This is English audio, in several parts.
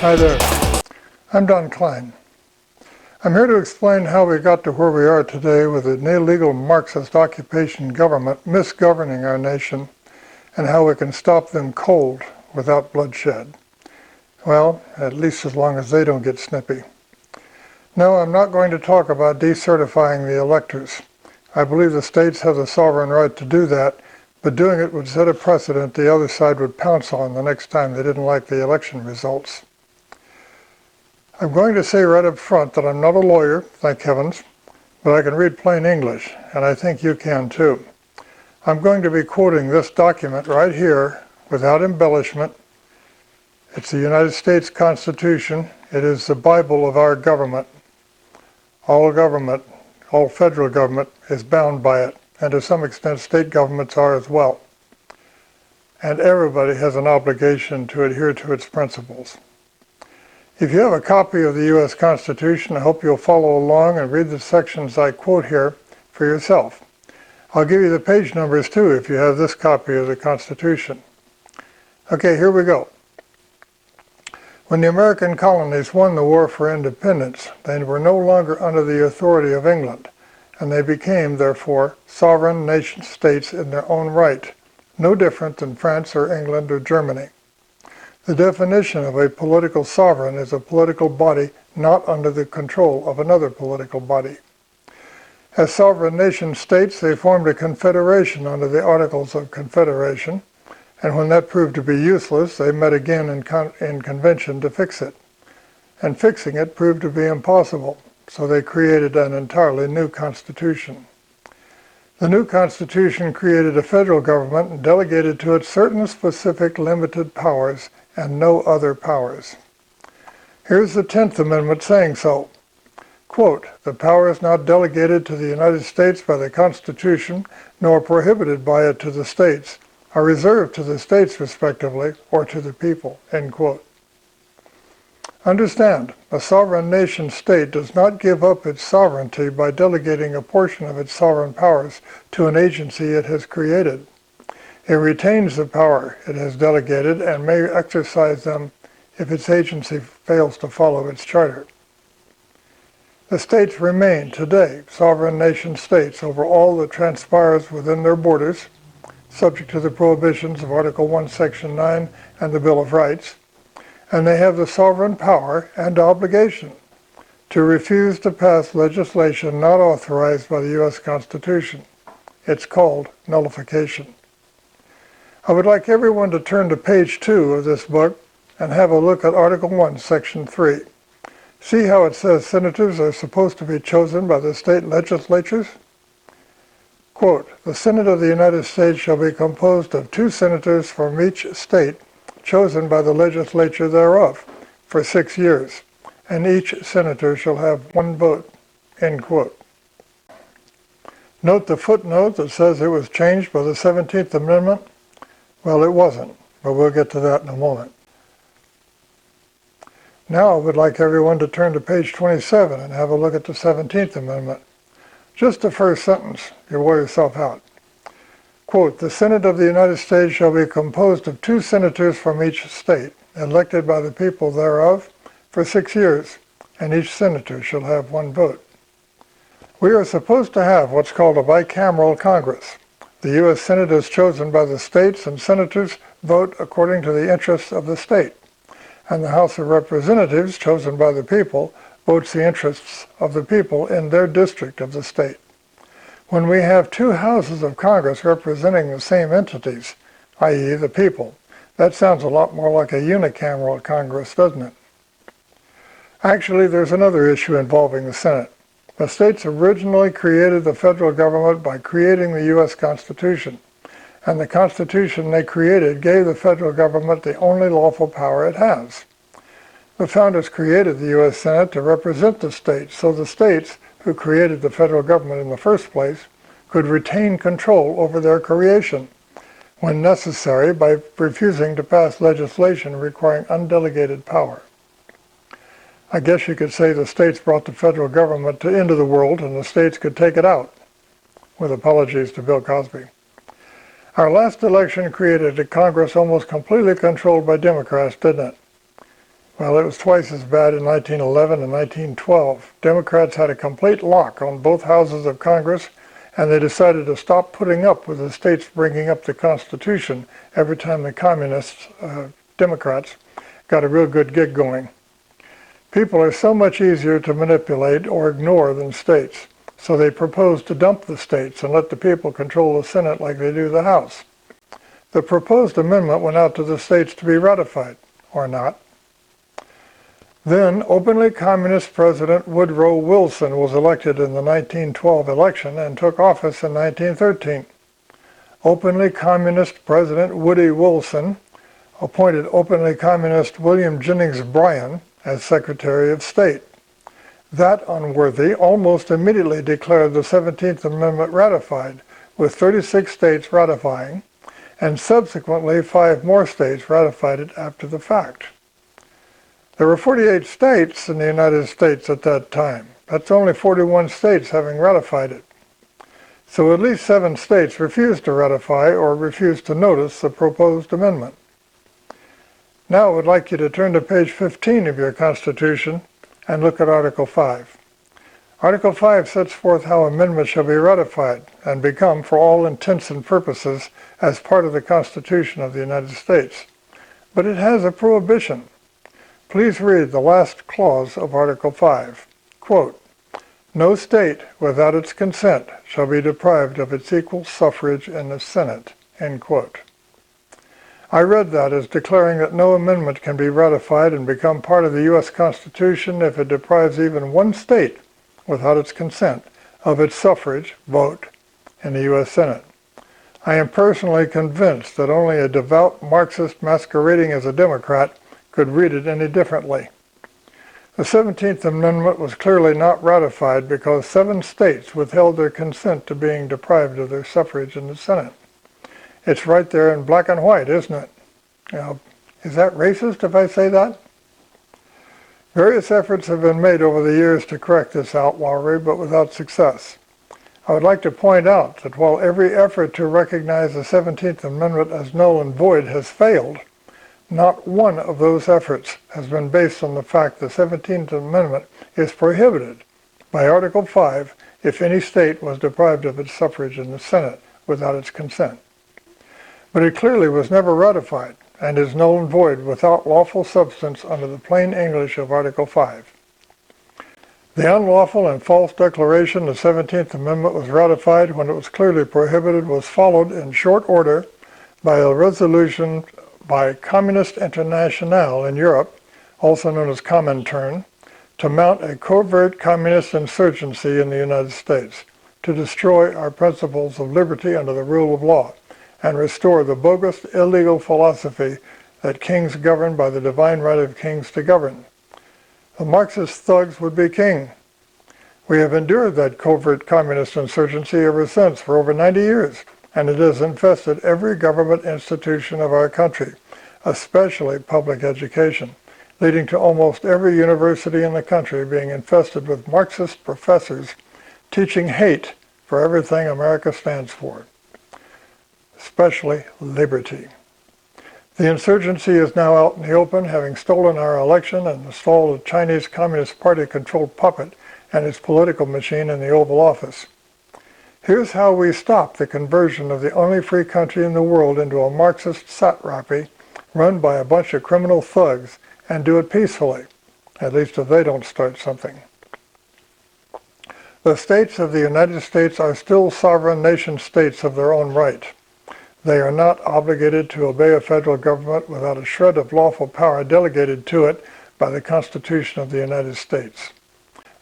Hi there. I'm Don Klein. I'm here to explain how we got to where we are today with an illegal Marxist occupation government misgoverning our nation and how we can stop them cold without bloodshed. Well, at least as long as they don't get snippy. No, I'm not going to talk about decertifying the electors. I believe the states have the sovereign right to do that, but doing it would set a precedent the other side would pounce on the next time they didn't like the election results. I'm going to say right up front that I'm not a lawyer, thank heavens, but I can read plain English, and I think you can too. I'm going to be quoting this document right here without embellishment. It's the United States Constitution. It is the Bible of our government. All government, all federal government is bound by it, and to some extent state governments are as well. And everybody has an obligation to adhere to its principles. If you have a copy of the U.S. Constitution, I hope you'll follow along and read the sections I quote here for yourself. I'll give you the page numbers too if you have this copy of the Constitution. Okay, here we go. When the American colonies won the war for independence, they were no longer under the authority of England, and they became, therefore, sovereign nation states in their own right, no different than France or England or Germany. The definition of a political sovereign is a political body not under the control of another political body. As sovereign nation states, they formed a confederation under the Articles of Confederation, and when that proved to be useless, they met again in convention to fix it. And fixing it proved to be impossible, so they created an entirely new constitution. The new constitution created a federal government and delegated to it certain specific limited powers and no other powers. Here's the 10th Amendment saying so. Quote, "The powers not delegated to the United States by the Constitution, nor prohibited by it to the states, are reserved to the states respectively, or to the people," end quote. Understand, a sovereign nation state does not give up its sovereignty by delegating a portion of its sovereign powers to an agency it has created. It retains the power it has delegated and may exercise them if its agency fails to follow its charter. The states remain today sovereign nation states over all that transpires within their borders, subject to the prohibitions of Article 1, Section 9 and the Bill of Rights, and they have the sovereign power and obligation to refuse to pass legislation not authorized by the U.S. Constitution. It's called nullification. I would like everyone to turn to page 2 of this book and have a look at Article 1, Section 3. See how it says senators are supposed to be chosen by the state legislatures? Quote, "The Senate of the United States shall be composed of 2 senators from each state, chosen by the legislature thereof, for 6 years, and each senator shall have 1 vote," end quote. Note the footnote that says it was changed by the 17th Amendment. Well, it wasn't, but we'll get to that in a moment. Now I would like everyone to turn to page 27 and have a look at the 17th Amendment. Just the first sentence, you wore yourself out. Quote, "The Senate of the United States shall be composed of 2 senators from each state, elected by the people thereof, for 6 years, and each senator shall have 1 vote." We are supposed to have what's called a bicameral Congress. The U.S. Senate is chosen by the states, and senators vote according to the interests of the state. And the House of Representatives, chosen by the people, votes the interests of the people in their district of the state. When we have 2 houses of Congress representing the same entities, i.e. the people, that sounds a lot more like a unicameral Congress, doesn't it? Actually, there's another issue involving the Senate. The states originally created the federal government by creating the U.S. Constitution, and the Constitution they created gave the federal government the only lawful power it has. The founders created the U.S. Senate to represent the states, so the states, who created the federal government in the first place, could retain control over their creation, when necessary, by refusing to pass legislation requiring undelegated power. I guess you could say the states brought the federal government into the world and the states could take it out, with apologies to Bill Cosby. Our last election created a Congress almost completely controlled by Democrats, didn't it? Well, it was twice as bad in 1911 and 1912. Democrats had a complete lock on both houses of Congress, and they decided to stop putting up with the states bringing up the Constitution every time the communists, Democrats, got a real good gig going. People are so much easier to manipulate or ignore than states, so they proposed to dump the states and let the people control the Senate like they do the House. The proposed amendment went out to the states to be ratified, or not. Then, openly communist President Woodrow Wilson was elected in the 1912 election and took office in 1913. Openly communist President Woody Wilson appointed openly communist William Jennings Bryan as Secretary of State. That unworthy almost immediately declared the 17th Amendment ratified, with 36 states ratifying, and subsequently 5 more states ratified it after the fact. There were 48 states in the United States at that time. That's only 41 states having ratified it. So at least 7 states refused to ratify or refused to notice the proposed amendment. Now I would like you to turn to page 15 of your Constitution and look at Article 5. Article 5 sets forth how amendments shall be ratified and become, for all intents and purposes, as part of the Constitution of the United States. But it has a prohibition. Please read the last clause of Article 5. Quote, "No state, without its consent, shall be deprived of its equal suffrage in the Senate." End quote. I read that as declaring that no amendment can be ratified and become part of the U.S. Constitution if it deprives even one state, without its consent, of its suffrage, vote, in the U.S. Senate. I am personally convinced that only a devout Marxist masquerading as a Democrat could read it any differently. The 17th Amendment was clearly not ratified because 7 states withheld their consent to being deprived of their suffrage in the Senate. It's right there in black and white, isn't it? Now, is that racist if I say that? Various efforts have been made over the years to correct this outlawry, but without success. I would like to point out that while every effort to recognize the 17th Amendment as null and void has failed, not one of those efforts has been based on the fact the 17th Amendment is prohibited by Article 5 if any state was deprived of its suffrage in the Senate without its consent. But it clearly was never ratified and is null and void without lawful substance under the plain English of Article 5. The unlawful and false declaration the 17th Amendment was ratified when it was clearly prohibited was followed in short order by a resolution by Communist Internationale in Europe, also known as Comintern, to mount a covert communist insurgency in the United States to destroy our principles of liberty under the rule of law and restore the bogus, illegal philosophy that kings govern by the divine right of kings to govern. The Marxist thugs would be king. We have endured that covert communist insurgency ever since for over 90 years, and it has infested every government institution of our country, especially public education, leading to almost every university in the country being infested with Marxist professors teaching hate for everything America stands for, especially liberty. The insurgency is now out in the open, having stolen our election and installed a Chinese Communist Party-controlled puppet and its political machine in the Oval Office. Here's how we stop the conversion of the only free country in the world into a Marxist satrapy run by a bunch of criminal thugs, and do it peacefully, at least if they don't start something. The states of the United States are still sovereign nation states of their own right. They are not obligated to obey a federal government without a shred of lawful power delegated to it by the Constitution of the United States.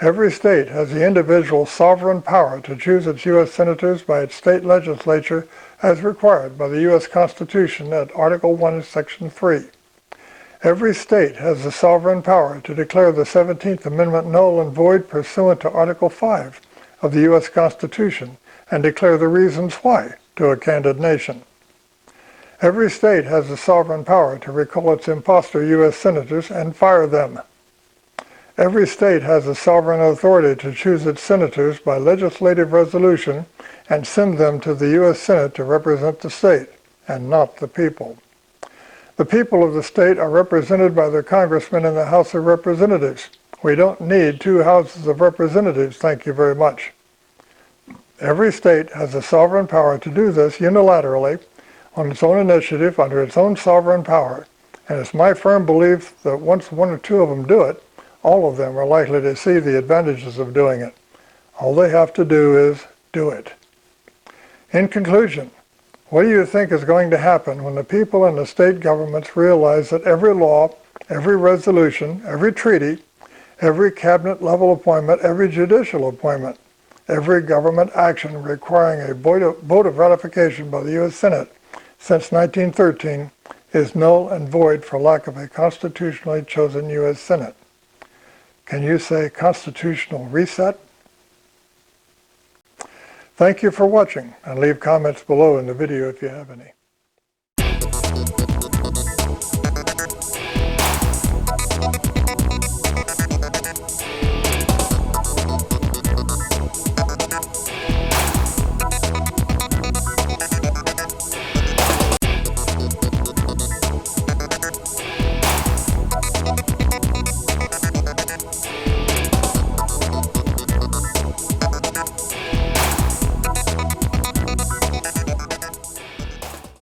Every state has the individual sovereign power to choose its U.S. senators by its state legislature as required by the U.S. Constitution at Article 1, Section 3. Every state has the sovereign power to declare the 17th Amendment null and void pursuant to Article 5 of the U.S. Constitution and declare the reasons why to a candid nation. Every state has the sovereign power to recall its imposter U.S. senators and fire them. Every state has the sovereign authority to choose its senators by legislative resolution and send them to the U.S. Senate to represent the state and not the people. The people of the state are represented by their congressmen in the House of Representatives. We don't need two houses of representatives, thank you very much. Every state has the sovereign power to do this unilaterally on its own initiative under its own sovereign power. And it's my firm belief that once one or two of them do it, all of them are likely to see the advantages of doing it. All they have to do is do it. In conclusion, what do you think is going to happen when the people and the state governments realize that every law, every resolution, every treaty, every cabinet-level appointment, every judicial appointment, every government action requiring a vote of ratification by the U.S. Senate since 1913 is null and void for lack of a constitutionally chosen U.S. Senate? Can you say constitutional reset? Thank you for watching, and leave comments below in the video if you have any.